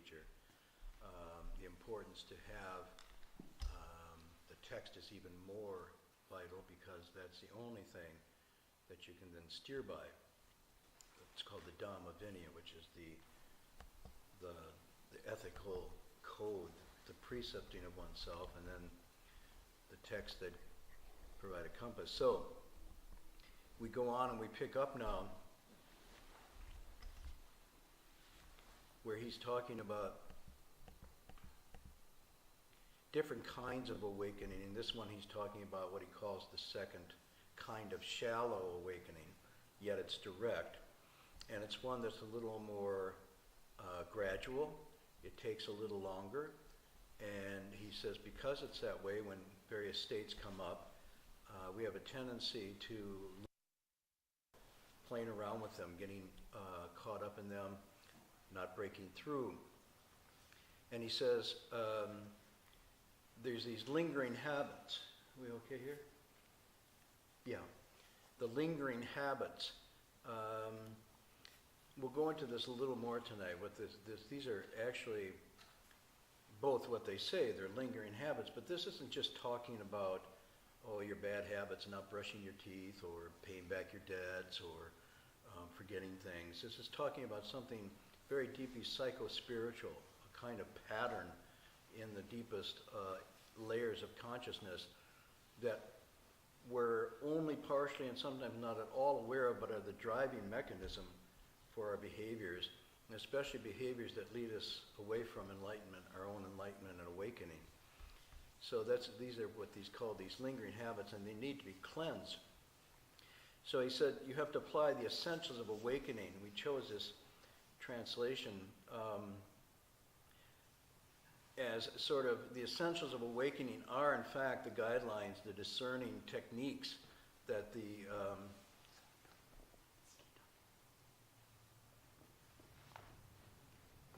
teacher, the importance to have the text is even more vital because that's the only thing that you can then steer by. It's called the Dhamma Vinaya, which is the ethical code, the precepting of oneself, and then the text that provide a compass. So we go on and we pick up now where he's talking about different kinds of awakening. In this one he's talking about what he calls the second kind of shallow awakening, yet it's direct. And it's one that's a little more gradual. It takes a little longer. And he says because it's that way, when various states come up, we have a tendency to playing around with them, getting caught up in them, not breaking through. And he says there's these lingering habits. Are we okay here? Yeah. The lingering habits. We'll go into this a little more tonight. These are actually both what they say, they're lingering habits, but this isn't just talking about, your bad habits, not brushing your teeth, or paying back your debts, or forgetting things. This is talking about something very deeply psycho-spiritual, a kind of pattern in the deepest layers of consciousness that we're only partially and sometimes not at all aware of, but are the driving mechanism for our behaviors, and especially behaviors that lead us away from enlightenment, our own enlightenment and awakening. So these are what these call these lingering habits, and they need to be cleansed. So he said you have to apply the essentials of awakening. We chose this translation as sort of the essentials of awakening are in fact the guidelines, the discerning techniques that the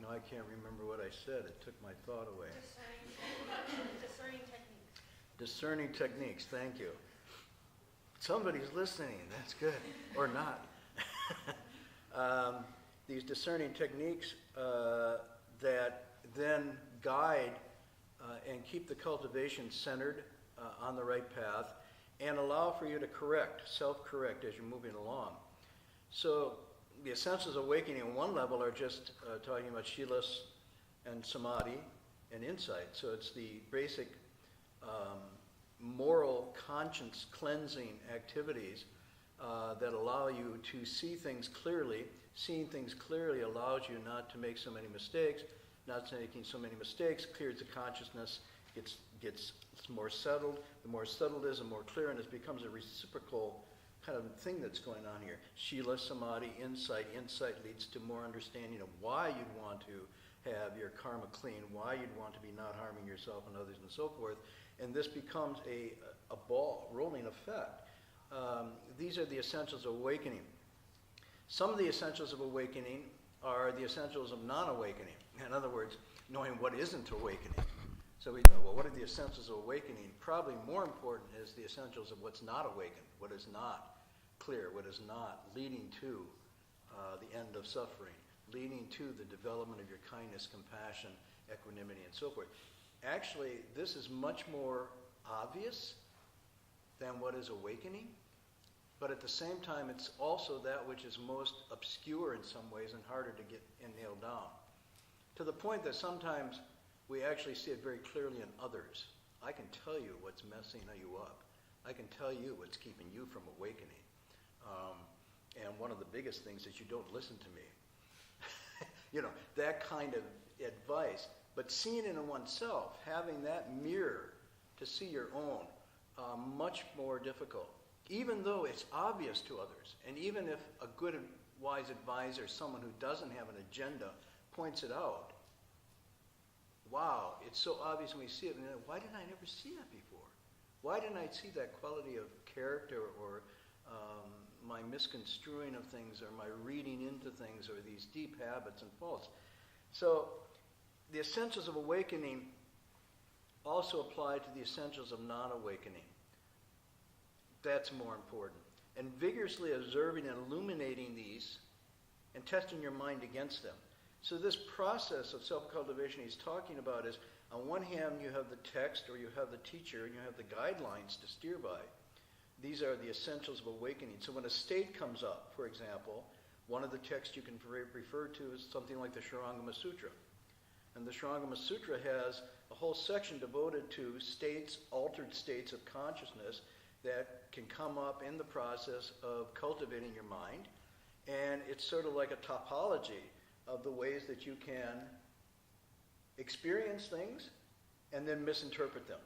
no, I can't remember what I said. It took my thought away. Discerning techniques. Discerning techniques, thank you. Somebody's listening, that's good. Or not. These discerning techniques that then guide and keep the cultivation centered on the right path and allow for you to correct, self-correct as you're moving along. So the essentials of awakening on one level are just talking about shilas and samadhi and insight. So it's the basic moral conscience cleansing activities that allow you to see things clearly. Seeing things clearly allows you not to make so many mistakes. Not making so many mistakes clears the consciousness, gets more settled. The more settled it is, the more clear, and it becomes a reciprocal kind of thing that's going on here. Shila, samadhi, insight. Insight leads to more understanding of why you'd want to have your karma clean, why you'd want to be not harming yourself and others and so forth. And this becomes a ball, rolling effect. These are the essentials of awakening. Some of the essentials of awakening are the essentials of non-awakening. In other words, knowing what isn't awakening. So we thought, well, what are the essentials of awakening? Probably more important is the essentials of what's not awakened, what is not clear, what is not leading to the end of suffering, leading to the development of your kindness, compassion, equanimity, and so forth. Actually, this is much more obvious than what is awakening, but at the same time, it's also that which is most obscure in some ways and harder to get and nail down. To the point that sometimes we actually see it very clearly in others. I can tell you what's messing you up. I can tell you what's keeping you from awakening. And one of the biggest things is you don't listen to me. That kind of advice. But seeing it in oneself, having that mirror to see your own, much more difficult. Even though it's obvious to others, and even if a good and wise advisor, someone who doesn't have an agenda, points it out, wow, it's so obvious when we see it. And why didn't I never see that before? Why didn't I see that quality of character or my misconstruing of things or my reading into things or these deep habits and faults? So the essentials of awakening also apply to the essentials of non-awakening. That's more important. And vigorously observing and illuminating these and testing your mind against them. So this process of self-cultivation he's talking about is, on one hand, you have the text or you have the teacher and you have the guidelines to steer by. These are the essentials of awakening. So when a state comes up, for example, one of the texts you can refer to is something like the Shurangama Sutra. And the Shurangama Sutra has a whole section devoted to states, altered states of consciousness that can come up in the process of cultivating your mind. And it's sort of like a topology of the ways that you can experience things and then misinterpret them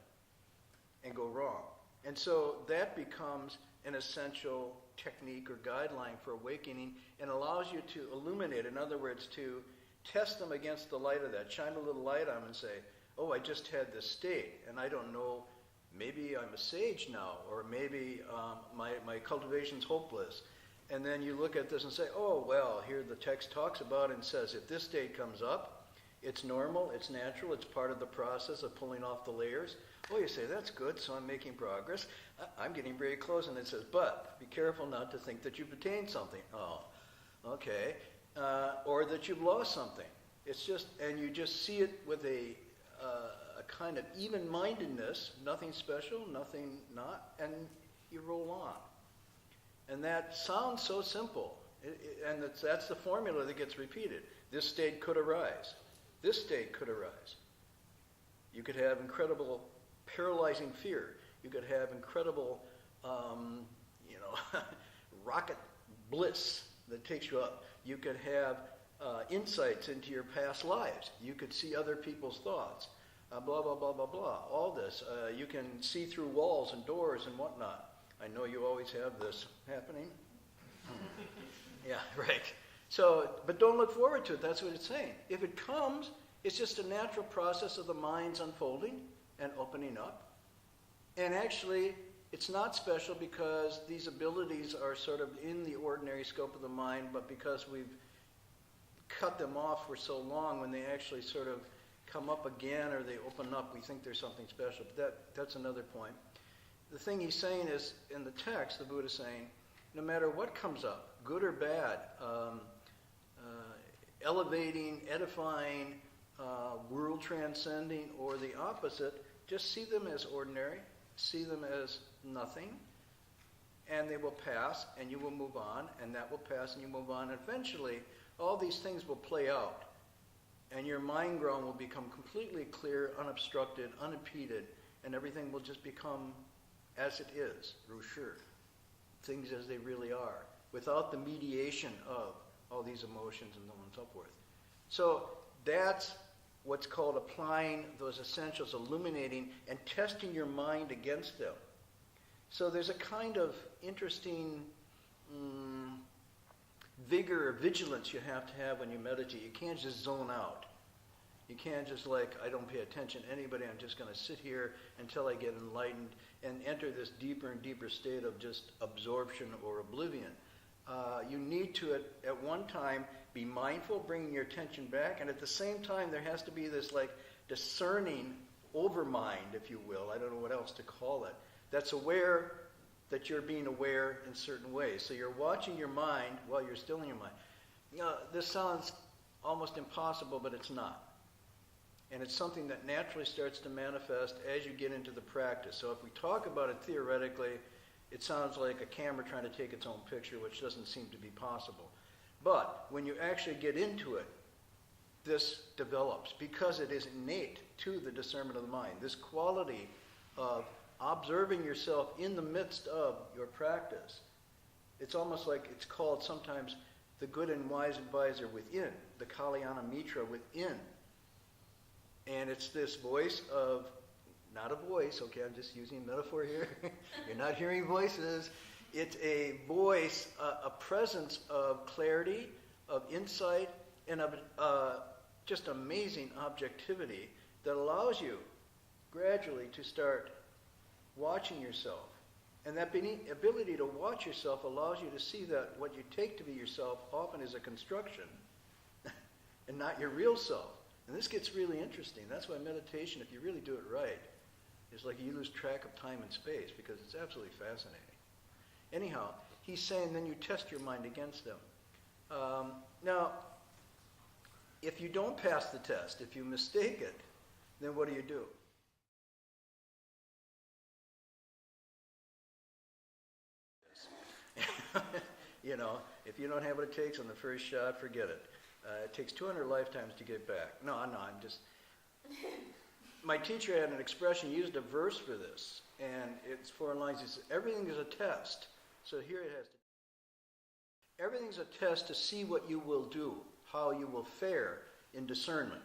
and go wrong. And so that becomes an essential technique or guideline for awakening and allows you to illuminate, in other words, to test them against the light of that. Shine a little light on them and say, oh, I just had this state, and I don't know, maybe I'm a sage now, or maybe my cultivation's hopeless. And then you look at this and say, oh, well, here the text talks about and says, if this state comes up, it's normal, it's natural, it's part of the process of pulling off the layers. Well, you say, that's good, so I'm making progress. I'm getting very close, and it says, but be careful not to think that you've attained something. Oh, okay. Or that you've lost something. It's just, and you just see it with a kind of even-mindedness, nothing special, nothing not, and you roll on. And that sounds so simple, and that's the formula that gets repeated. This state could arise. This state could arise. You could have incredible paralyzing fear. You could have incredible, rocket bliss that takes you up. You could have insights into your past lives. You could see other people's thoughts. Blah, blah, blah, blah, blah. All this. You can see through walls and doors and whatnot. I know you always have this happening. Yeah, right. So, but don't look forward to it. That's what it's saying. If it comes, it's just a natural process of the mind's unfolding and opening up. And actually, it's not special because these abilities are sort of in the ordinary scope of the mind, but because we've cut them off for so long, when they actually sort of come up again or they open up, we think there's something special. But that's another point. The thing he's saying is, in the text, the Buddha's saying, no matter what comes up, good or bad, elevating, edifying, world transcending, or the opposite, just see them as ordinary, see them as nothing, and they will pass, and you will move on, and that will pass, and you move on. Eventually, all these things will play out, and your mind ground will become completely clear, unobstructed, unimpeded, and everything will just become as it is, Rusher, things as they really are, without the mediation of all these emotions and so on and so forth. So that's what's called applying those essentials, illuminating, and testing your mind against them. So there's a kind of interesting vigor or vigilance you have to have when you meditate. You can't just zone out. You can't just I don't pay attention to anybody, I'm just going to sit here until I get enlightened and enter this deeper and deeper state of just absorption or oblivion. You need to, at one time, be mindful, bringing your attention back, and at the same time, there has to be this discerning overmind, if you will, I don't know what else to call it, that's aware that you're being aware in certain ways. So you're watching your mind while you're still in your mind. This sounds almost impossible, but it's not. And it's something that naturally starts to manifest as you get into the practice. So if we talk about it theoretically, it sounds like a camera trying to take its own picture, which doesn't seem to be possible. But when you actually get into it, this develops because it is innate to the discernment of the mind. This quality of observing yourself in the midst of your practice. It's almost like it's called sometimes the good and wise advisor within, the Kalyana Mitra within. And it's this voice of, not a voice, okay, I'm just using a metaphor here. You're not hearing voices. It's a voice, a presence of clarity, of insight, and of just amazing objectivity that allows you gradually to start watching yourself. And that ability to watch yourself allows you to see that what you take to be yourself often is a construction and not your real self. And this gets really interesting. That's why meditation, if you really do it right, is like you lose track of time and space because it's absolutely fascinating. Anyhow, he's saying then you test your mind against them. Now, if you don't pass the test, if you mistake it, then what do you do? You know, if you don't have what it takes on the first shot, forget it. It takes 200 lifetimes to get back. No, I'm just... My teacher had an expression, used a verse for this, and it's 4 lines. He says, everything is a test. So here it has to... Everything's a test to see what you will do, how you will fare in discernment.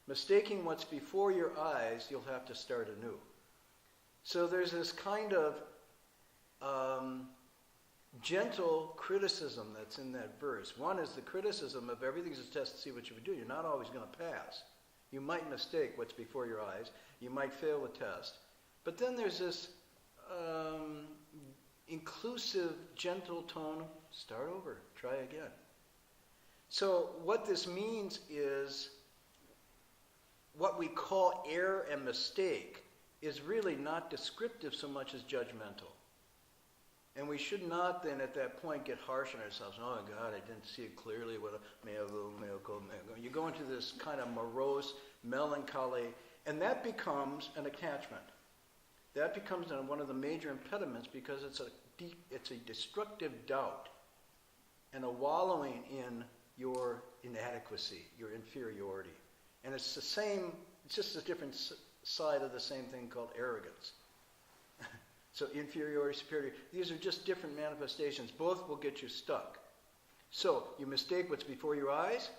Mistaking what's before your eyes, you'll have to start anew. So there's this kind of gentle criticism that's in that verse. One is the criticism of everything's a test to see what you would do. You're not always going to pass. You might mistake what's before your eyes. You might fail the test. But then there's this inclusive, gentle tone. Start over. Try again. So what this means is what we call error and mistake is really not descriptive so much as judgmental. And we should not then at that point get harsh on ourselves. Oh God, I didn't see it clearly. You go into this kind of morose, melancholy, and that becomes an attachment. That becomes one of the major impediments because it's a destructive doubt and a wallowing in your inadequacy, your inferiority. And it's the same, it's just a different side of the same thing called arrogance. So inferiority, superiority, these are just different manifestations. Both will get you stuck. So you mistake what's before your eyes,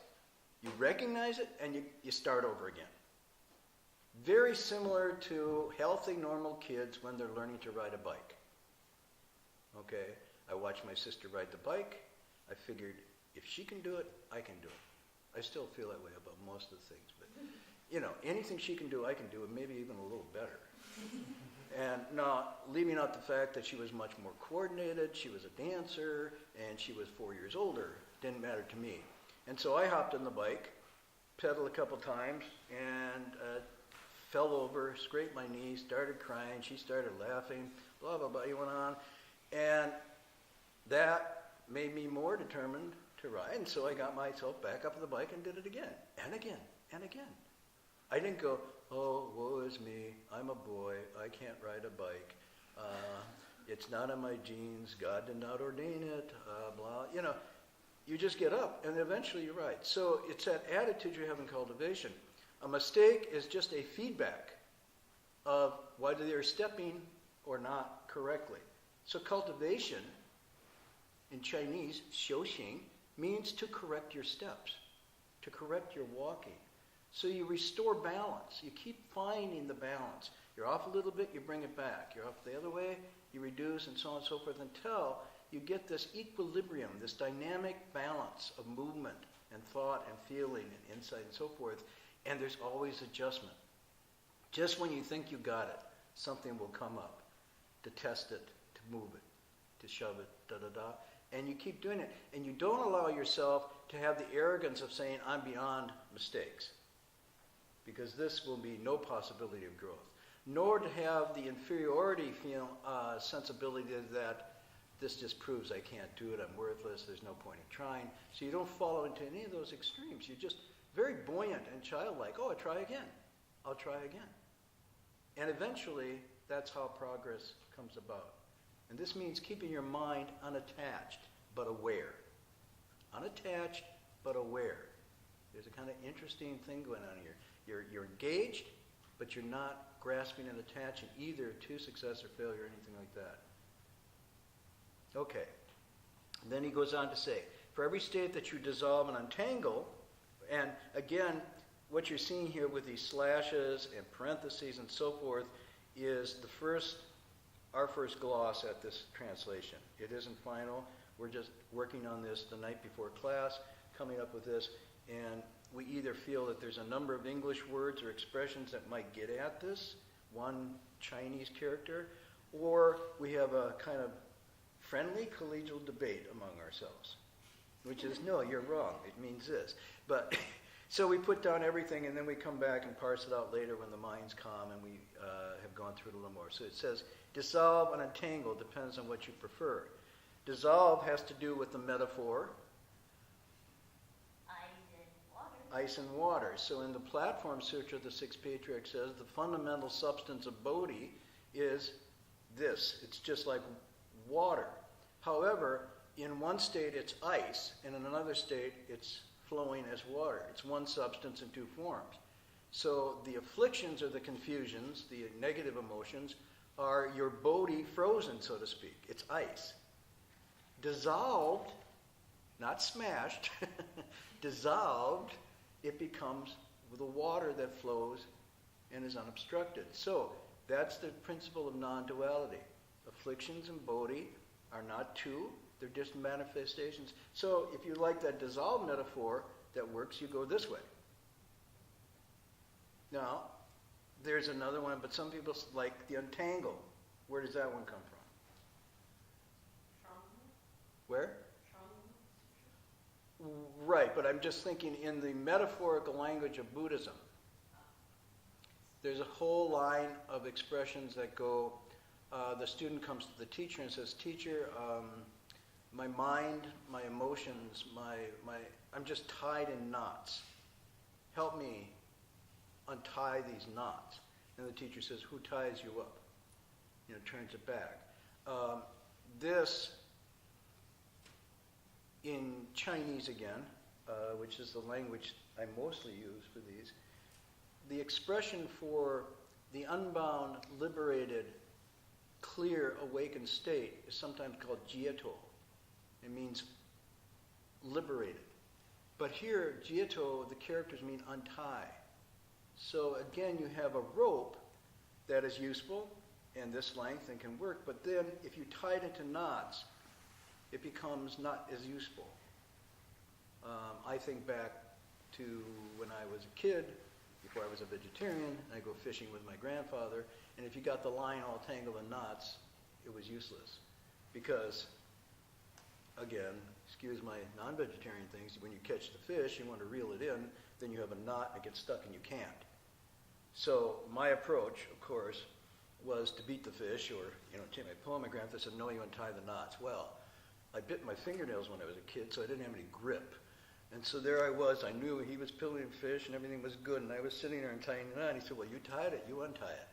you recognize it, and you start over again. Very similar to healthy, normal kids when they're learning to ride a bike. Okay, I watched my sister ride the bike. I figured if she can do it, I can do it. I still feel that way about most of the things, but anything she can do, I can do it, maybe even a little better. And not leaving out the fact that she was much more coordinated, she was a dancer, and she was 4 years older. Didn't matter to me. And so I hopped on the bike, pedaled a couple times, and fell over, scraped my knee, started crying, she started laughing, blah, blah, blah, he went on. And that made me more determined to ride, and so I got myself back up on the bike and did it again, and again, and again. I didn't go, oh, woe is me, I'm a boy, I can't ride a bike, it's not in my genes, God did not ordain it, blah, you just get up, and eventually you ride. So it's that attitude you have in cultivation. A mistake is just a feedback of whether they're stepping or not correctly. So cultivation, in Chinese, xiuxing, means to correct your steps, to correct your walking. So you restore balance. You keep finding the balance. You're off a little bit, you bring it back. You're off the other way, you reduce, and so on and so forth, until you get this equilibrium, this dynamic balance of movement and thought and feeling and insight and so forth. And there's always adjustment. Just when you think you got it, something will come up to test it, to move it, to shove it, da-da-da. And you keep doing it. And you don't allow yourself to have the arrogance of saying, I'm beyond mistakes. Because this will be no possibility of growth. Nor to have the inferiority sensibility that this just proves I can't do it, I'm worthless, there's no point in trying. So you don't fall into any of those extremes. You're just very buoyant and childlike. Oh, I'll try again. I'll try again. And eventually, that's how progress comes about. And this means keeping your mind unattached, but aware. Unattached, but aware. There's a kind of interesting thing going on here. You're engaged, but you're not grasping and attaching either to success or failure or anything like that. Okay. And then he goes on to say, for every state that you dissolve and untangle, and again, what you're seeing here with these slashes and parentheses and so forth is our first gloss at this translation. It isn't final. We're just working on this the night before class, coming up with this, and we either feel that there's a number of English words or expressions that might get at this, one Chinese character, or we have a kind of friendly collegial debate among ourselves, which is, no, you're wrong, it means this. But so we put down everything and then we come back and parse it out later when the mind's calm and we have gone through it a little more. So it says, dissolve and untangle depends on what you prefer. Dissolve has to do with the metaphor. ice and water. So in the Platform Sutra, the Sixth Patriarch says the fundamental substance of Bodhi is this. It's just like water. However, in one state it's ice, and in another state it's flowing as water. It's one substance in two forms. So the afflictions or the confusions, the negative emotions, are your Bodhi frozen, so to speak. It's ice. Dissolved, not smashed, dissolved, it becomes the water that flows and is unobstructed. So that's the principle of non-duality. Afflictions and Bodhi are not two, they're just manifestations. So if you like that dissolved metaphor that works, you go this way. Now, there's another one, but some people like the untangle. Where does that one come from? Where? Right, but I'm just thinking in the metaphorical language of Buddhism, there's a whole line of expressions that go, the student comes to the teacher and says, "Teacher, my mind, my emotions, I'm just tied in knots. Help me untie these knots." And the teacher says, "Who ties you up?" Turns it back. This, in Chinese again, which is the language I mostly use for these, the expression for the unbound, liberated, clear, awakened state is sometimes called jieto. It means liberated. But here, jieto, the characters mean untie. So again, you have a rope that is useful and this length and can work, but then if you tie it into knots, it becomes not as useful. I think back to when I was a kid, before I was a vegetarian, I go fishing with my grandfather, and if you got the line all tangled in knots, it was useless. Because, again, excuse my non-vegetarian things, when you catch the fish, you want to reel it in, then you have a knot, it gets stuck and you can't. So my approach, of course, was to beat the fish or, take my pull. My grandfather said, "No, you untie the knots." Well, I bit my fingernails when I was a kid, so I didn't have any grip. And so there I was. I knew he was pulling fish and everything was good, and I was sitting there untying the knot. And he said, "Well, you tied it, you untie it."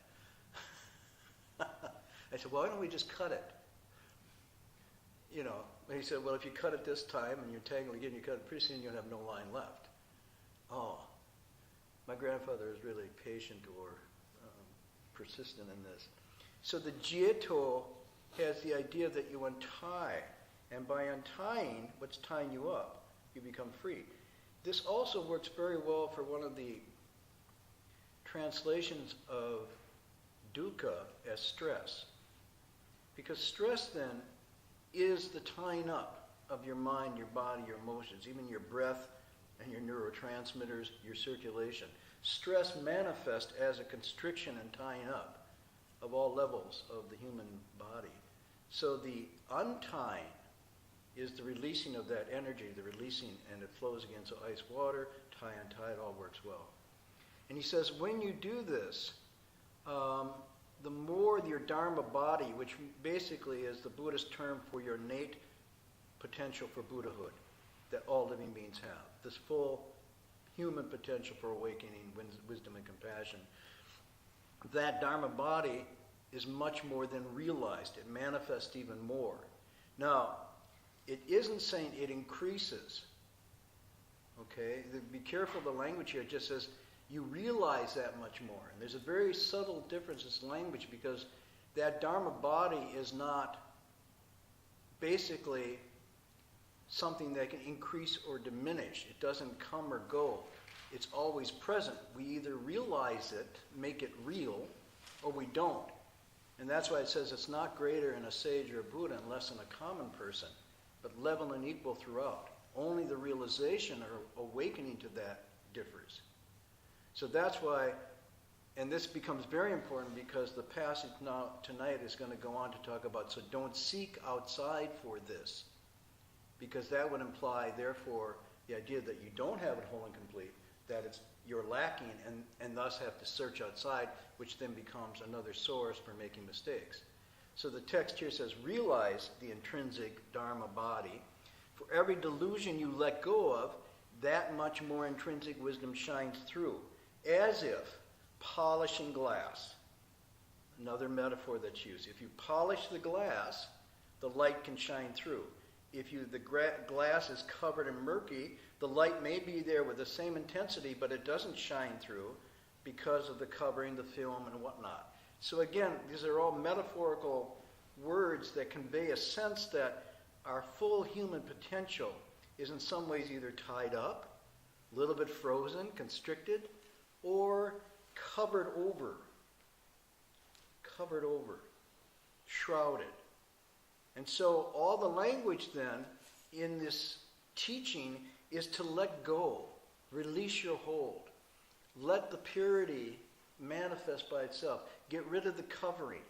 I said, "Well, why don't we just cut it?" And he said, "Well, if you cut it this time and you tangle again, you cut it, pretty soon you'll have no line left." Oh, my grandfather is really patient or persistent in this. So the jieto has the idea that you untie, and by untying what's tying you up, you become free. This also works very well for one of the translations of dukkha as stress. Because stress then is the tying up of your mind, your body, your emotions, even your breath and your neurotransmitters, your circulation. Stress manifests as a constriction and tying up of all levels of the human body. So the untying is the releasing of that energy, the releasing, and it flows again. So ice, water, tie, untie, it all works well. And he says, when you do this, the more your Dharma body, which basically is the Buddhist term for your innate potential for Buddhahood that all living beings have, this full human potential for awakening, wisdom, and compassion, that Dharma body is much more than realized. It manifests even more. Now, it isn't saying it increases. Okay? Be careful of the language here. It just says you realize that much more. And there's a very subtle difference in language because that Dharma body is not basically something that can increase or diminish. It doesn't come or go. It's always present. We either realize it, make it real, or we don't. And that's why it says it's not greater in a sage or a Buddha and less in a common person, but level and equal throughout. Only the realization or awakening to that differs. So that's why, and this becomes very important because the passage now tonight is going to go on to talk about, so don't seek outside for this, because that would imply, therefore, the idea that you don't have it whole and complete, that you're lacking and thus have to search outside, which then becomes another source for making mistakes. So the text here says, realize the intrinsic Dharma body. For every delusion you let go of, that much more intrinsic wisdom shines through, as if polishing glass. Another metaphor that's used. If you polish the glass, the light can shine through. If the glass is covered in murky, the light may be there with the same intensity, but it doesn't shine through because of the covering, the film, and whatnot. So again, these are all metaphorical words that convey a sense that our full human potential is in some ways either tied up, a little bit frozen, constricted, or covered over, shrouded. And so all the language then in this teaching is to let go, release your hold, let the purity manifest by itself, get rid of the covering.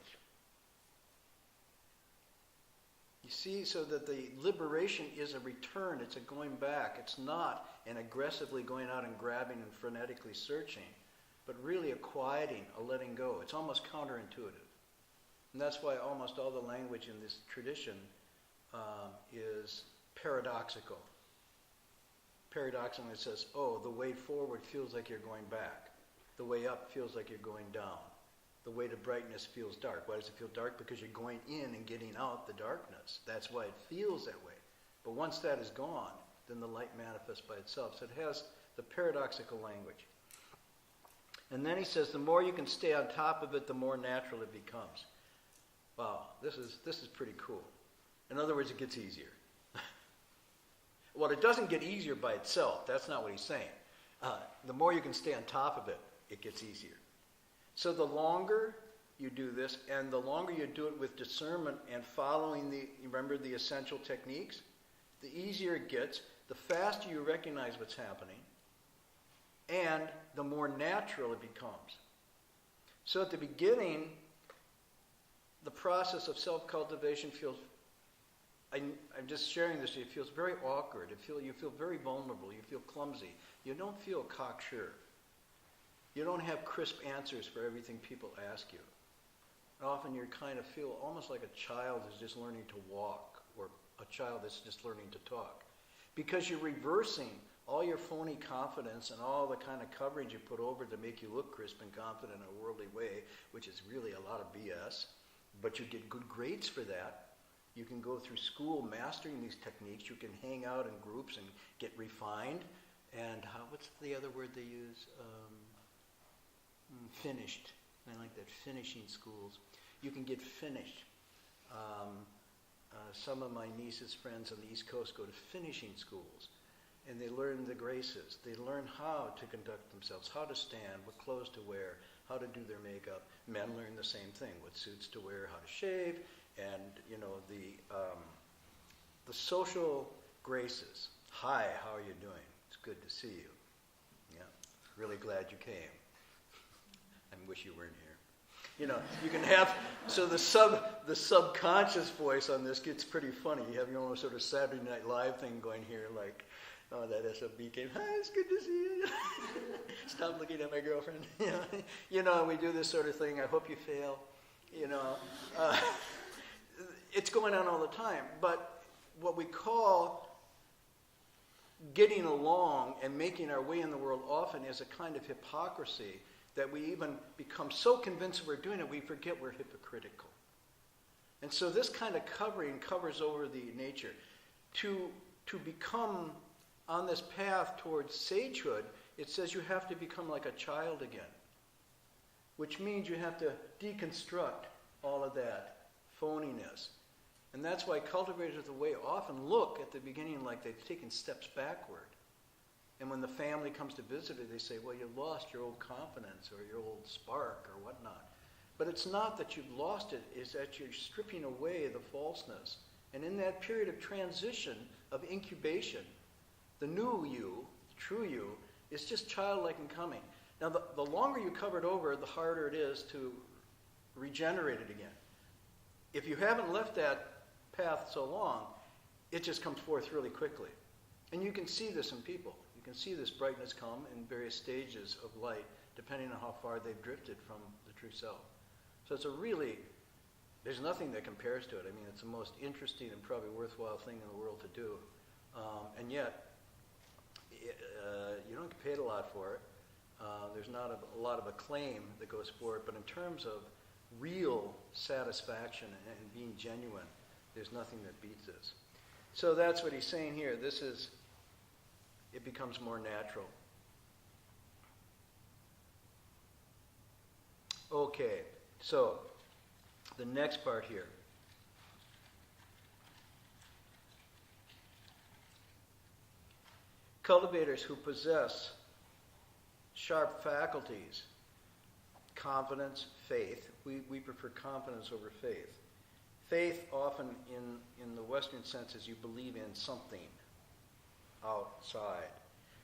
You see, so that the liberation is a return, it's a going back. It's not an aggressively going out and grabbing and frenetically searching, but really a quieting, a letting go. It's almost counterintuitive. And that's why almost all the language in this tradition is paradoxical. Paradoxically, it says, oh, the way forward feels like you're going back. The way up feels like you're going down. The way to brightness feels dark. Why does it feel dark? Because you're going in and getting out the darkness. That's why it feels that way. But once that is gone, then the light manifests by itself. So it has the paradoxical language. And then he says, the more you can stay on top of it, the more natural it becomes. Wow, this is pretty cool. In other words, it gets easier. Well, it doesn't get easier by itself. That's not what he's saying. The more you can stay on top of it, it gets easier. So the longer you do this, and the longer you do it with discernment and following the essential techniques, the easier it gets, the faster you recognize what's happening, and the more natural it becomes. So at the beginning, the process of self-cultivation feels, I'm just sharing this, it feels very awkward. You feel very vulnerable. You feel clumsy. You don't feel cocksure. You don't have crisp answers for everything people ask you. Often you kind of feel almost like a child who's just learning to walk, or a child that's just learning to talk. Because you're reversing all your phony confidence and all the kind of coverage you put over to make you look crisp and confident in a worldly way, which is really a lot of BS. But you get good grades for that. You can go through school mastering these techniques. You can hang out in groups and get refined. And what's the other word they use? Finished. I like that, finishing schools. You can get finished. Some of my niece's friends on the East Coast go to finishing schools, and they learn the graces. They learn how to conduct themselves, how to stand, what clothes to wear, how to do their makeup. Men learn the same thing, what suits to wear, how to shave, and the social graces. Hi, how are you doing? It's good to see you. Yeah, really glad you came. I wish you weren't here. You can have, so the subconscious voice on this gets pretty funny. You have your own sort of Saturday Night Live thing going here, like, oh, that SOB came, hi, it's good to see you. Stop looking at my girlfriend. We do this sort of thing, I hope you fail. It's going on all the time. But what we call getting along and making our way in the world often is a kind of hypocrisy that we even become so convinced we're doing it, we forget we're hypocritical. And so this kind of covering covers over the nature. To become on this path towards sagehood, it says you have to become like a child again, which means you have to deconstruct all of that phoniness. And that's why cultivators of the way often look at the beginning like they've taken steps backward. And when the family comes to visit it, they say, well, you lost your old confidence or your old spark or whatnot. But it's not that you've lost it, it's that you're stripping away the falseness. And in that period of transition, of incubation, the new you, the true you, is just childlike and coming. Now, the longer you cover it over, the harder it is to regenerate it again. If you haven't left that path so long, it just comes forth really quickly. And you can see this in people. You can see this brightness come in various stages of light, depending on how far they've drifted from the true self. So it's there's nothing that compares to it. I mean, it's the most interesting and probably worthwhile thing in the world to do. And yet, You don't get paid a lot for it. There's not a lot of acclaim that goes for it, but in terms of real satisfaction and being genuine, there's nothing that beats this. So that's what he's saying here. It becomes more natural. Okay, so the next part here. Cultivators who possess sharp faculties, confidence, faith. We prefer confidence over faith. Faith often in the Western sense is you believe in something outside.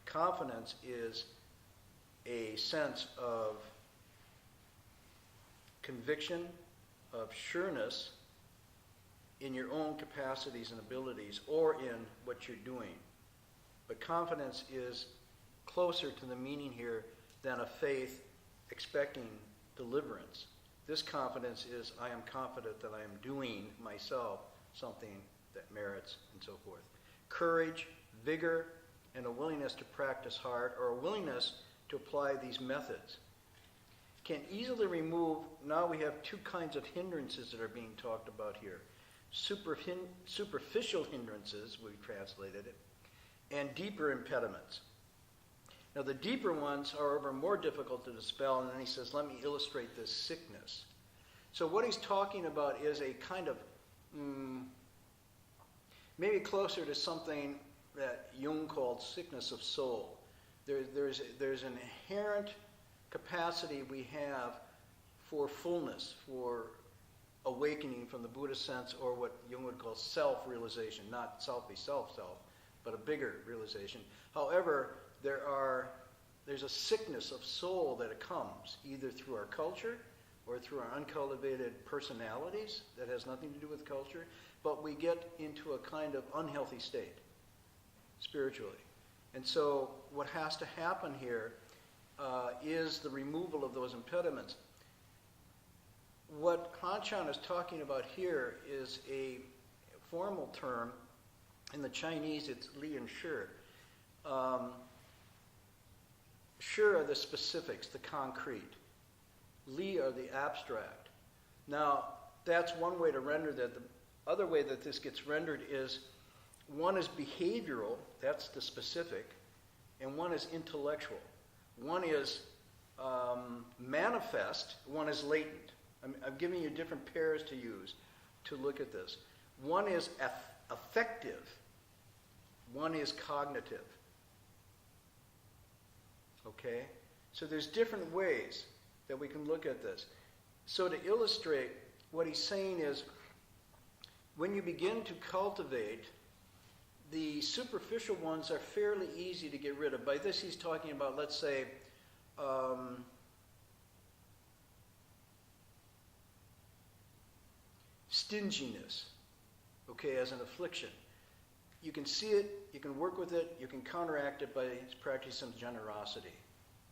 Confidence is a sense of conviction, of sureness in your own capacities and abilities or in what you're doing. But confidence is closer to the meaning here than a faith expecting deliverance. This confidence is, I am confident that I am doing myself something that merits, and so forth. Courage, vigor, and a willingness to practice hard, or a willingness to apply these methods, can easily remove, now we have two kinds of hindrances that are being talked about here. Superficial hindrances, we've translated it, and deeper impediments. Now the deeper ones, however, more difficult to dispel, and then he says, let me illustrate this sickness. So what he's talking about is a kind of, maybe closer to something that Jung called sickness of soul. There's an inherent capacity we have for fullness, for awakening from the Buddhist sense, or what Jung would call self-realization, not self, but a bigger realization. However, there's a sickness of soul that comes either through our culture or through our uncultivated personalities that has nothing to do with culture, but we get into a kind of unhealthy state spiritually. And so what has to happen here is the removal of those impediments. What Han Shan is talking about here is a formal term. In the Chinese, it's Li and Shi. Shi are the specifics, the concrete. Li are the abstract. Now, that's one way to render that. The other way that this gets rendered is one is behavioral, that's the specific, and one is intellectual. One is manifest, one is latent. I'm giving you different pairs to use to look at this. One is affective, one is cognitive. Okay? So there's different ways that we can look at this. So to illustrate, what he's saying is, when you begin to cultivate, the superficial ones are fairly easy to get rid of. By this he's talking about, let's say, stinginess, okay, as an affliction. You can see it, you can work with it, you can counteract it by practicing some generosity,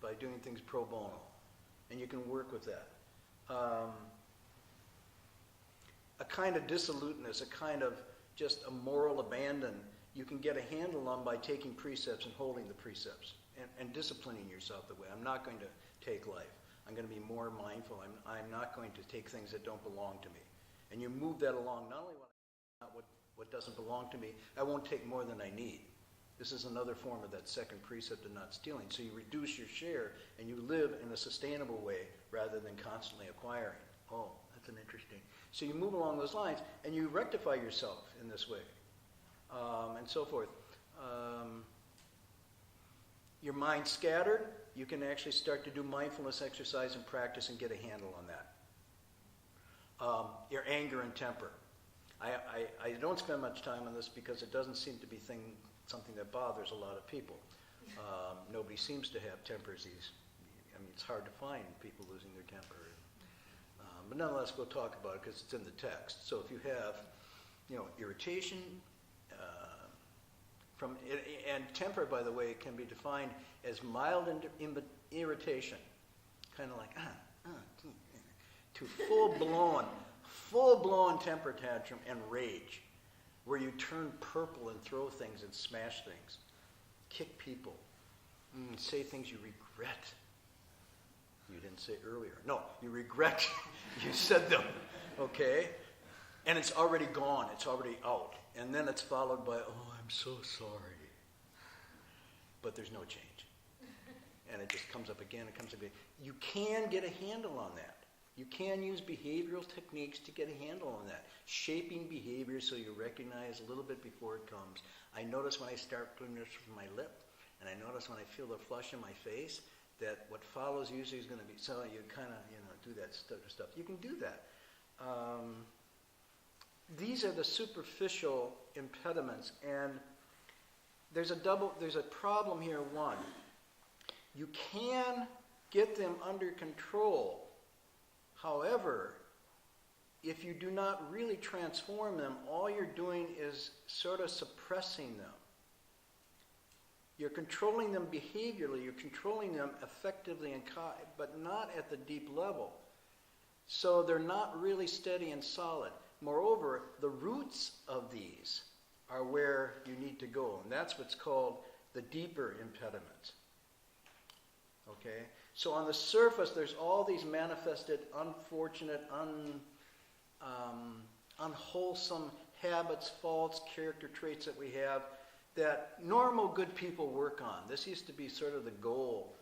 by doing things pro bono, and you can work with that. A kind of dissoluteness, a kind of just a moral abandon, you can get a handle on by taking precepts and holding the precepts and disciplining yourself that way. I'm not going to take life. I'm going to be more mindful. I'm not going to take things that don't belong to me. And you move that along, not only what doesn't belong to me, I won't take more than I need. This is another form of that second precept of not stealing. So you reduce your share and you live in a sustainable way rather than constantly acquiring. Oh, that's an interesting. So you move along those lines and you rectify yourself in this way, and so forth. Your mind scattered, you can actually start to do mindfulness exercise and practice and get a handle on that. Your anger and temper. I don't spend much time on this because it doesn't seem to be something that bothers a lot of people. Nobody seems to have tempers. It's hard to find people losing their temper. But nonetheless, we'll talk about it because it's in the text. So if you have, irritation, and temper, by the way, can be defined as mild irritation, kind of like to full-blown temper tantrum and rage, where you turn purple and throw things and smash things. kick people, say things you regret. You didn't say earlier. No, you regret you said them, okay? And it's already gone. It's already out. And then it's followed by, oh, I'm so sorry. But there's no change. And it just comes up again. It comes up again. You can get a handle on that. You can use behavioral techniques to get a handle on that. Shaping behavior so you recognize a little bit before it comes. I notice when I start putting this from my lip, and I notice when I feel the flush in my face, that what follows usually is going to be, so you kind of, do that stuff. You can do that. These are the superficial impediments, and there's a problem here. One, you can get them under control. However, if you do not really transform them, all you're doing is sort of suppressing them. You're controlling them behaviorally, you're controlling them effectively, but not at the deep level. So they're not really steady and solid. Moreover, the roots of these are where you need to go, and that's what's called the deeper impediments. Okay? So on the surface, there's all these manifested, unfortunate, unwholesome habits, faults, character traits that we have that normal good people work on. This used to be sort of the goal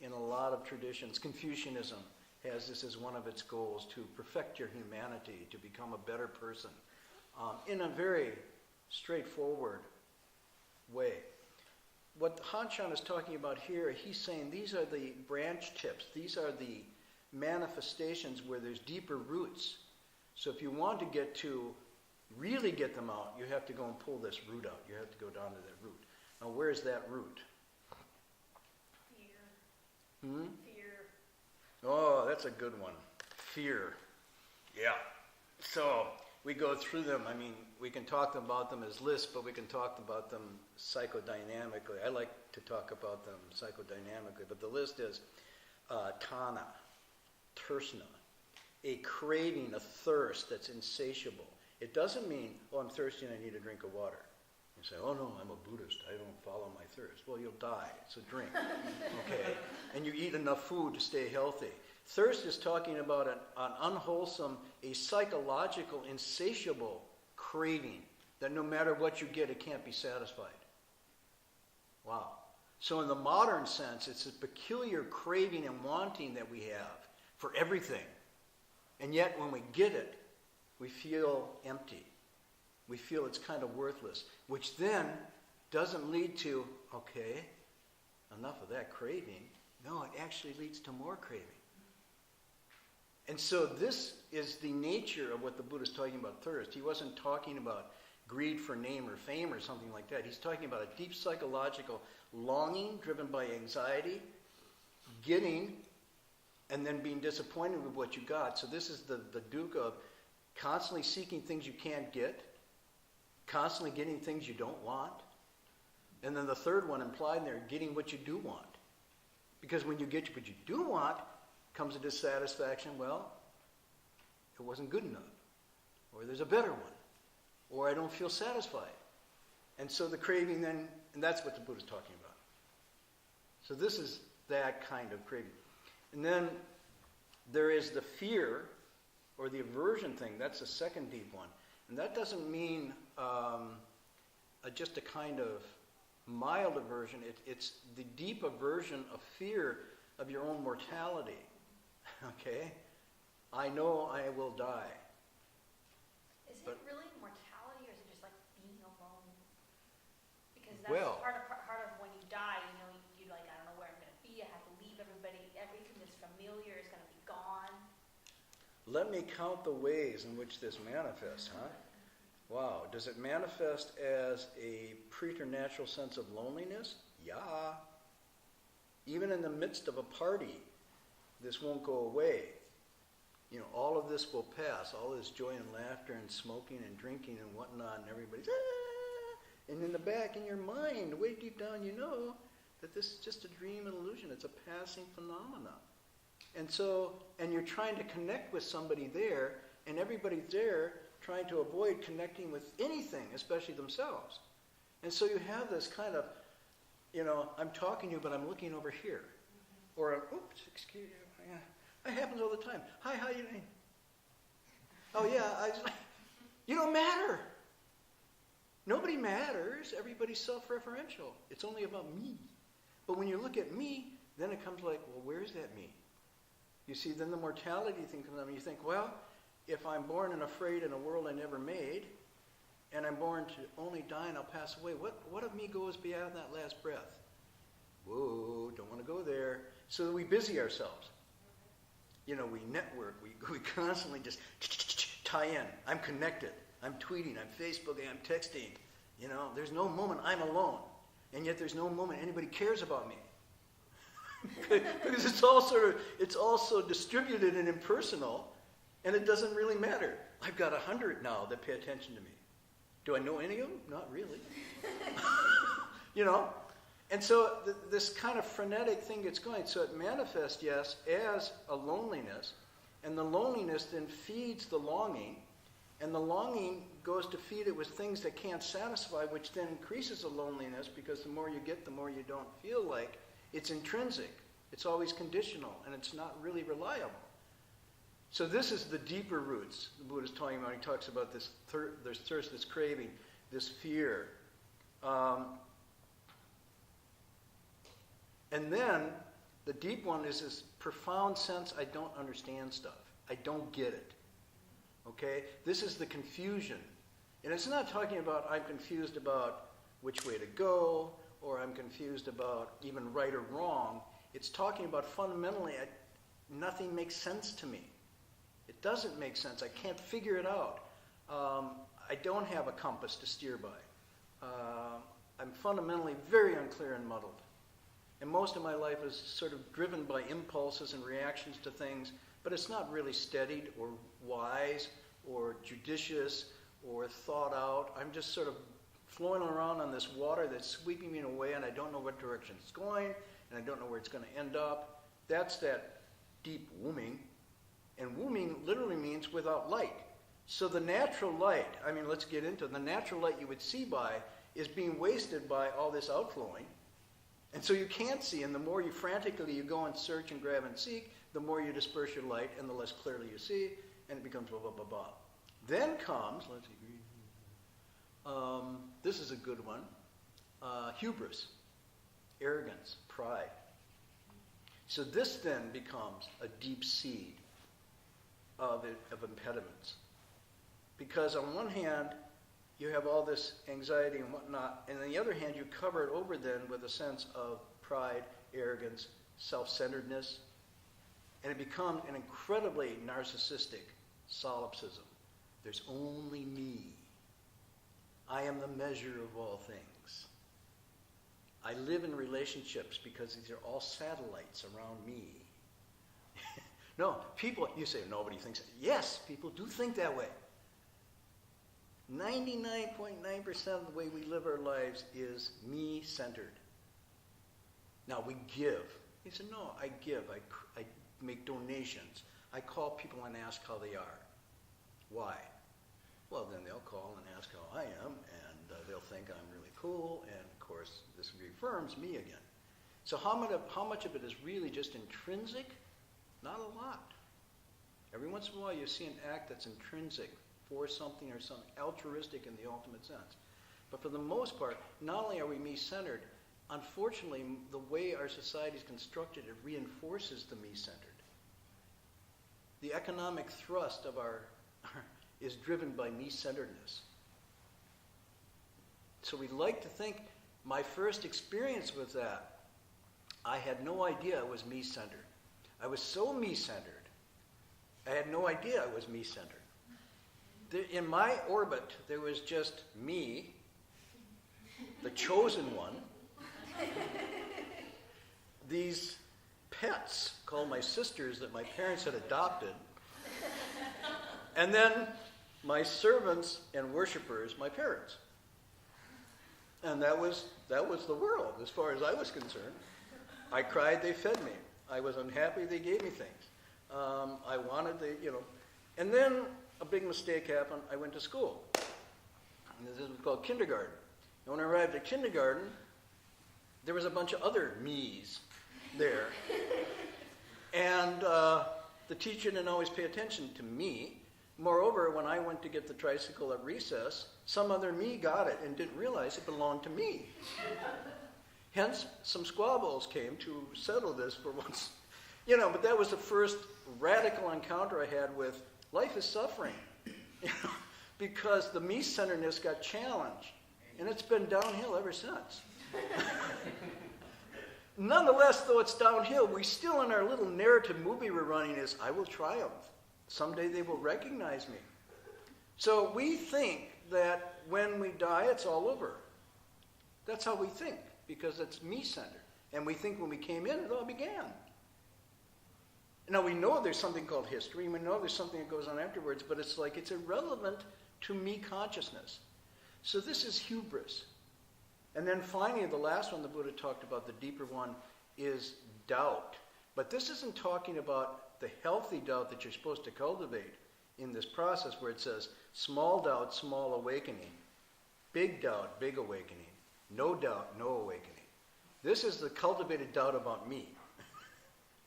in a lot of traditions. Confucianism has this as one of its goals, to perfect your humanity, to become a better person, in a very straightforward way. What Han Shan is talking about here, he's saying these are the branch tips. These are the manifestations where there's deeper roots. So if you want to really get them out, you have to go and pull this root out. You have to go down to that root. Now, where's that root? Fear. Fear. Oh, that's a good one. Fear. Yeah. So we go through them. I mean, we can talk about them as lists, but we can talk about them psychodynamically. I like to talk about them psychodynamically, but the list is tana, tersna, a craving, a thirst that's insatiable. It doesn't mean, oh, I'm thirsty and I need a drink of water. You say, oh no, I'm a Buddhist, I don't follow my thirst. Well, you'll die, so drink, okay? And you eat enough food to stay healthy. Thirst is talking about an unwholesome, a psychological, insatiable craving that no matter what you get, it can't be satisfied. Wow. So in the modern sense, it's a peculiar craving and wanting that we have for everything. And yet when we get it, we feel empty. We feel it's kind of worthless, which then doesn't lead to, okay, enough of that craving. No, it actually leads to more craving. And so this is the nature of what the Buddha is talking about thirst. He wasn't talking about greed for name or fame or something like that. He's talking about a deep psychological longing driven by anxiety, getting, and then being disappointed with what you got. So this is the dukkha of constantly seeking things you can't get, constantly getting things you don't want, and then the third one implied in there, getting what you do want. Because when you get what you do want, comes a dissatisfaction. Well, it wasn't good enough, or there's a better one, or I don't feel satisfied. And so the craving then, and that's what the Buddha's talking about. So this is that kind of craving. And then there is the fear, or the aversion thing. That's the second deep one. And that doesn't mean just a kind of mild aversion. It's the deep aversion of fear of your own mortality. Okay? I know I will die. Is it really mortality, or is it just like being alone? Because that's part of when you die, you like, I don't know where I'm going to be. I have to leave everybody. Everything that's familiar is going to be gone. Let me count the ways in which this manifests, huh? Wow. Does it manifest as a preternatural sense of loneliness? Yeah. Even in the midst of a party, this won't go away. All of this will pass. All this joy and laughter and smoking and drinking and whatnot, and everybody's, ah! And in the back, in your mind, way deep down, you know that this is just a dream and illusion. It's a passing phenomenon. And you're trying to connect with somebody there, and everybody's there trying to avoid connecting with anything, especially themselves. And so you have this kind of I'm talking to you, but I'm looking over here. Or, oops, excuse me. Yeah. That happens all the time. Hi, how you doing? Oh, yeah, you don't matter. Nobody matters. Everybody's self-referential. It's only about me. But when you look at me, then it comes like, well, where's that me? You see, then the mortality thing comes up, and you think, well, if I'm born and afraid in a world I never made, and I'm born to only die and I'll pass away, what of me goes beyond that last breath? Whoa, don't want to go there. So we busy ourselves. We network, we constantly just tie in. I'm connected. I'm tweeting, I'm Facebooking, I'm texting. There's no moment I'm alone. And yet there's no moment anybody cares about me. Because it's all so distributed and impersonal, and it doesn't really matter. I've got 100 now that pay attention to me. Do I know any of them? Not really. And so this kind of frenetic thing gets going. So it manifests, yes, as a loneliness, and the loneliness then feeds the longing, and the longing goes to feed it with things that can't satisfy, which then increases the loneliness, because the more you get, the more you don't feel like. It's intrinsic. It's always conditional, and it's not really reliable. So this is the deeper roots the Buddha is talking about. He talks about this thirst, this craving, this fear. And then the deep one is this profound sense, I don't understand stuff. I don't get it. Okay? This is the confusion. And it's not talking about I'm confused about which way to go, or I'm confused about even right or wrong. It's talking about fundamentally, nothing makes sense to me. It doesn't make sense. I can't figure it out. I don't have a compass to steer by. I'm fundamentally very unclear and muddled. And most of my life is sort of driven by impulses and reactions to things, but it's not really steadied or wise or judicious or thought out. I'm just sort of flowing around on this water that's sweeping me away, and I don't know what direction it's going, and I don't know where it's going to end up. That's that deep woming. And woming literally means without light. So the natural light, let's get into it. The natural light you would see by is being wasted by all this outflowing. And so you can't see, and the more you frantically you go and search and grab and seek, the more you disperse your light, and the less clearly you see, and it becomes blah, blah, blah, blah. Then comes, let's see, this is a good one, hubris, arrogance, pride. So this then becomes a deep seed of impediments. Because on one hand, you have all this anxiety and whatnot, and on the other hand, you cover it over then with a sense of pride, arrogance, self-centeredness, and it becomes an incredibly narcissistic solipsism. There's only me. I am the measure of all things. I live in relationships because these are all satellites around me. No, people, you say nobody thinks that. Yes, people do think that way. 99.9% of the way we live our lives is me-centered. Now, we give. He said, no, I give. I make donations. I call people and ask how they are. Why? Well, then they'll call and ask how I am, and they'll think I'm really cool, and of course, this reaffirms me again. So how much of it is really just intrinsic? Not a lot. Every once in a while, you see an act that's intrinsic for something or something, altruistic in the ultimate sense. But for the most part, not only are we me-centered, unfortunately, the way our society is constructed, it reinforces the me-centered. The economic thrust of our is driven by me-centeredness. So we like to think, my first experience with that, I had no idea I was me-centered. I was so me-centered, I had no idea I was me-centered. In my orbit, there was just me, the chosen one, these pets called my sisters that my parents had adopted, and then my servants and worshipers, my parents. And that was the world as far as I was concerned. I cried, they fed me. I was unhappy, they gave me things. I wanted, and then a big mistake happened. I went to school. And this was called kindergarten. And when I arrived at kindergarten, there was a bunch of other me's there. And the teacher didn't always pay attention to me. Moreover, when I went to get the tricycle at recess, some other me got it and didn't realize it belonged to me. Hence, some squabbles came to settle this for once. But that was the first radical encounter I had with life is suffering. Because the me-centeredness got challenged. And it's been downhill ever since. Nonetheless, though it's downhill, we still in our little narrative movie we're running is, I will triumph. Someday they will recognize me. So we think that when we die, it's all over. That's how we think, because it's me-centered. And we think when we came in, it all began. Now, we know there's something called history, and we know there's something that goes on afterwards, but it's like it's irrelevant to me consciousness. So this is hubris. And then finally, the last one the Buddha talked about, the deeper one, is doubt. But this isn't talking about the healthy doubt that you're supposed to cultivate in this process where it says, small doubt, small awakening. Big doubt, big awakening. No doubt, no awakening. This is the cultivated doubt about me.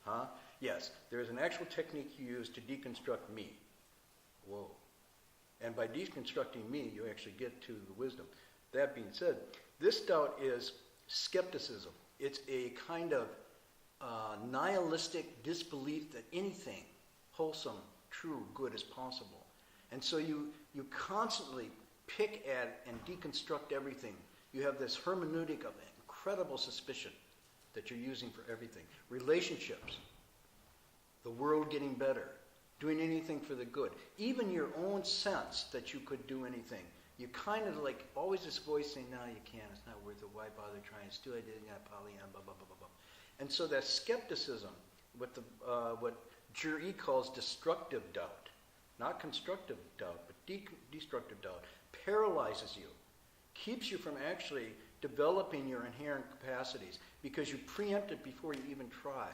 Huh? Yes, there is an actual technique you use to deconstruct me. Whoa. And by deconstructing me, you actually get to the wisdom. That being said, this doubt is skepticism. It's a kind of nihilistic disbelief that anything wholesome, true, good is possible. And so you constantly pick at and deconstruct everything. You have this hermeneutic of incredible suspicion that you're using for everything. Relationships, the world getting better, doing anything for the good. Even your own sense that you could do anything. You kind of like always this voice saying, no, you can't, it's not worth it, why bother trying, still I didn't got Pollyanna, blah, blah, blah, blah, blah. And so that skepticism, what Zhi calls destructive doubt, not constructive doubt, but destructive doubt, paralyzes you, keeps you from actually developing your inherent capacities because you preempt it before you even try.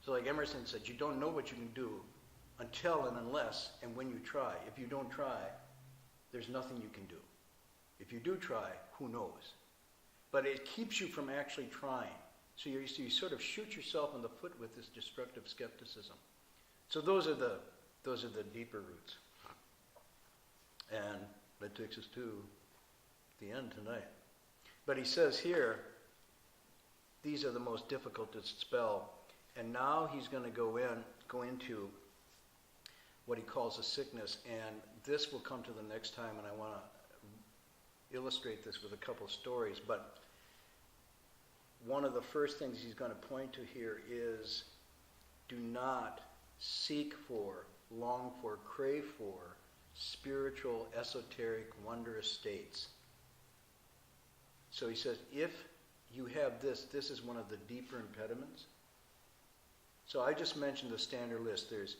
So like Emerson said, you don't know what you can do until and unless and when you try. If you don't try, there's nothing you can do. If you do try, who knows? But it keeps you from actually trying. So you sort of shoot yourself in the foot with this destructive skepticism. So those are the deeper roots. And that takes us to the end tonight. But he says here, these are the most difficult to spell. And now he's going to go into what he calls a sickness. And this will come to the next time, and I want to illustrate this with a couple of stories. But one of the first things he's going to point to here is do not seek for, long for, crave for spiritual, esoteric, wondrous states. So he says, if you have this is one of the deeper impediments. So I just mentioned the standard list. There's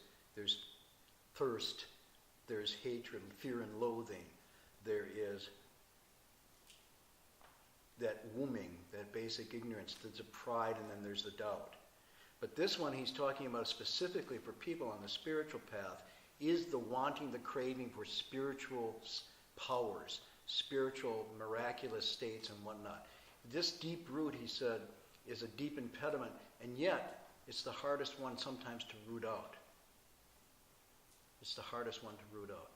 thirst, there's hatred, fear and loathing. There is that wombing, that basic ignorance, there's a pride, and then there's the doubt. But this one he's talking about specifically for people on the spiritual path is the wanting, the craving for spiritual powers, spiritual miraculous states and whatnot. This deep root, he said, is a deep impediment, and yet it's the hardest one sometimes to root out. It's the hardest one to root out.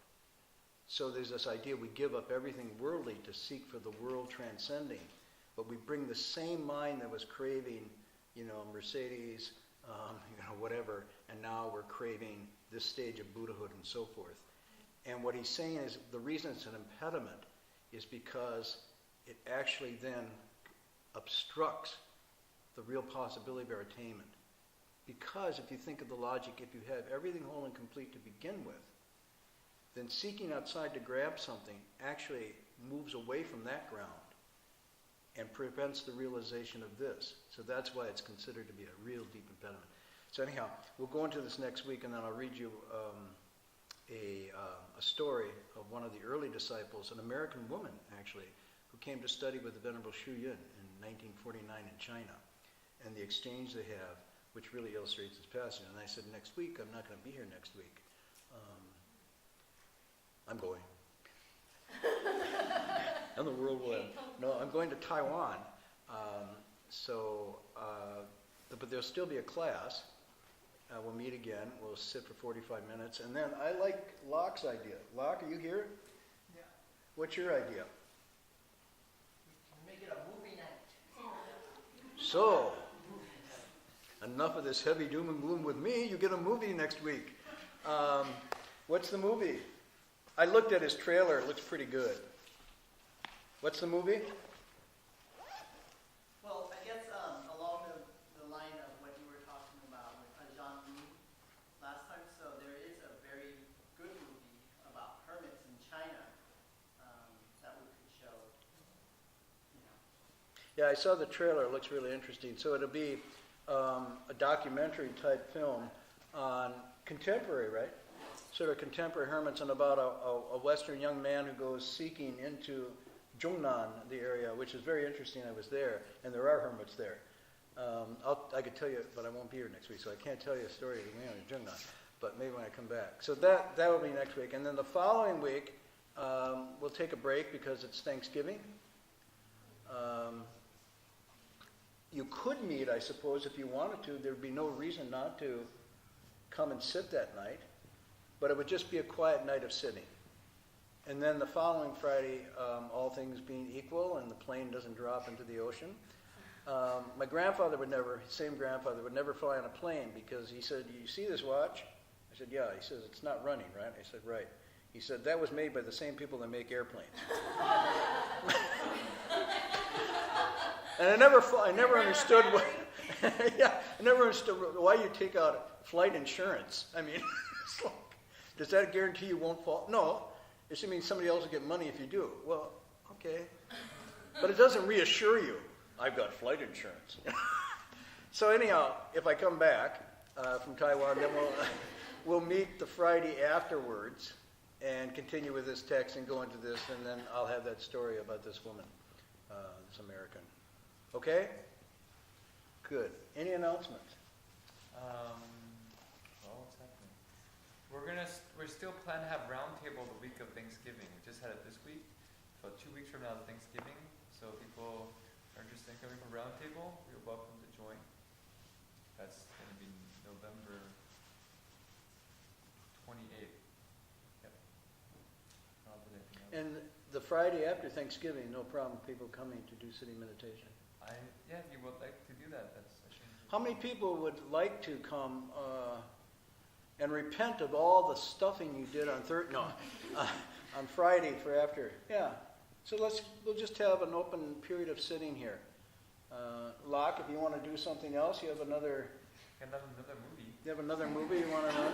So there's this idea we give up everything worldly to seek for the world transcending, but we bring the same mind that was craving, Mercedes, whatever, and now we're craving this stage of Buddhahood and so forth. And what he's saying is the reason it's an impediment is because it actually then obstructs the real possibility of our attainment. Because if you think of the logic, if you have everything whole and complete to begin with, then seeking outside to grab something actually moves away from that ground and prevents the realization of this. So that's why it's considered to be a real deep impediment. So anyhow, we'll go into this next week, and then I'll read you a story of one of the early disciples, an American woman, actually, who came to study with the Venerable Hsuan in 1949 in China, and the exchange they have, which really illustrates this passage. And I said, next week, I'm not going to be here next week. I'm going. On the World Web. No, I'm going to Taiwan. But there'll still be a class. We'll meet again. We'll sit for 45 minutes. And then I like Locke's idea. Locke, are you here? Yeah. What's your idea? Make it a movie night. So, enough of this heavy doom and gloom with me. You get a movie next week. What's the movie? I looked at his trailer. It looks pretty good. What's the movie? Well, I guess along the line of what you were talking about with adjunct last time, so there is a very good movie about hermits in China that we could show. Yeah, I saw the trailer. It looks really interesting. So it'll be a documentary type film on contemporary, right? Sort of contemporary hermits, and about a Western young man who goes seeking into Zhongnan, the area, which is very interesting. I was there, and there are hermits there. I could tell you, but I won't be here next week, so I can't tell you a story of the man in Zhongnan. But maybe when I come back. So that will be next week, and then the following week we'll take a break because it's Thanksgiving. You could meet, I suppose, if you wanted to. There'd be no reason not to come and sit that night, but it would just be a quiet night of sitting. And then the following Friday, all things being equal and the plane doesn't drop into the ocean, my grandfather same grandfather would never fly on a plane because he said, "You see this watch?" I said, "Yeah." He says, "It's not running, right?" I said, "Right." He said, "That was made by the same people that make airplanes." And I never understood why. Yeah, I never understood why you take out flight insurance. I mean, it's like, does that guarantee you won't fall? No. It should mean somebody else will get money if you do. Well, okay. But it doesn't reassure you, I've got flight insurance. So anyhow, if I come back from Taiwan, then we'll meet the Friday afterwards and continue with this text and go into this, and then I'll have that story about this woman, this American. Okay? Good. Any announcements? Well, what's happening? We're still planning to have roundtable the week of Thanksgiving. We just had it this week, so 2 weeks from now is Thanksgiving. So if people are interested in coming for roundtable, you're welcome to join. That's going to be November 28th. Yep. And the Friday after Thanksgiving, no problem with people coming to do sitting meditation. Yeah, if you would like to do that, that's. How many people would like to come and repent of all the stuffing you did on on Friday for after? Yeah. So we'll just have an open period of sitting here. Locke, if you want to do something else, you have another movie. You have another movie you want to run?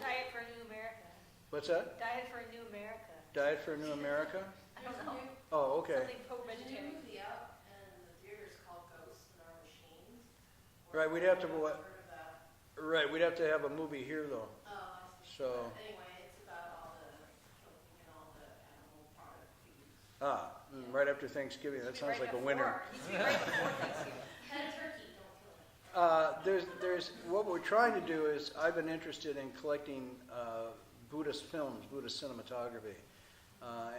Diet for a New America. What's that? Diet for a New America. Diet for a New America? I don't know. Oh, okay. Something pro-vegetarian. Right, we'd have to have a movie here though. Oh, I see. So. But anyway, it's about all the choking and all the animal product foods. Right after Thanksgiving. That sounds like a winner. Right before Thanksgiving. Had a turkey, don't kill it. There's what we're trying to do is I've been interested in collecting Buddhist films, Buddhist cinematography,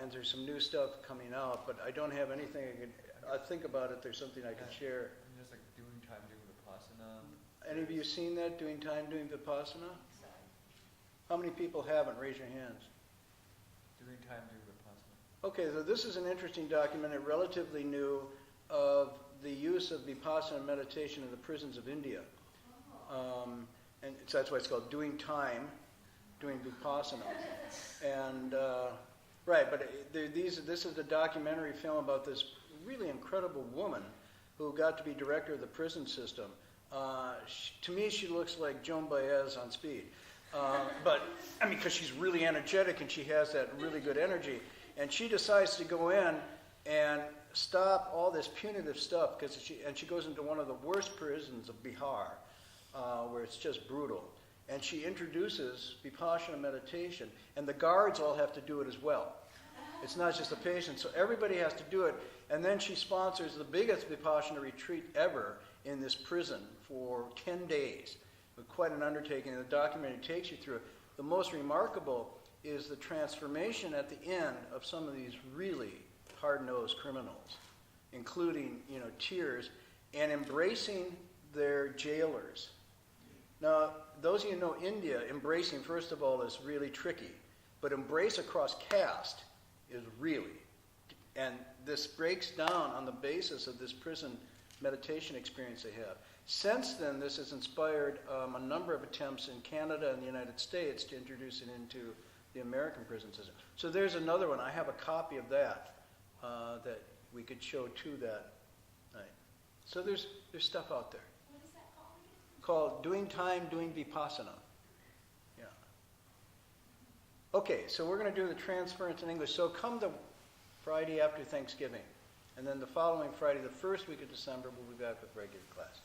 and there's some new stuff coming out, but I don't have anything I think about it. There's something I could share. Just like doing time doing Vipassana. Any of you seen that, doing time doing Vipassana? How many people haven't? Raise your hands. Doing time doing Vipassana. Okay, so this is an interesting document, relatively new, of the use of Vipassana meditation in the prisons of India. And so that's why it's called Doing Time, Doing Vipassana. And, right, but this is a documentary film about this really incredible woman who got to be director of the prison system. To me, she looks like Joan Baez on speed. But, I mean, because she's really energetic and she has that really good energy. And she decides to go in and stop all this punitive stuff, and she goes into one of the worst prisons of Bihar, where it's just brutal. And she introduces Vipassana meditation, and the guards all have to do it as well. It's not just the patients, so everybody has to do it. And then she sponsors the biggest Vipassana retreat ever in this prison for 10 days. Quite an undertaking, and the documentary takes you through it. The most remarkable is the transformation at the end of some of these really hard-nosed criminals, including, tears, and embracing their jailers. Now, those of you who know India, embracing, first of all, is really tricky. But embrace across caste is really. And this breaks down on the basis of this prison meditation experience they have. Since then, this has inspired a number of attempts in Canada and the United States to introduce it into the American prison system. So there's another one. I have a copy of that that we could show to that night. So there's stuff out there. What is that called again? Called Doing Time, Doing Vipassana. Yeah. Okay, so we're going to do the transference in English. So come the Friday after Thanksgiving. And then the following Friday, the first week of December, we'll be back with regular class.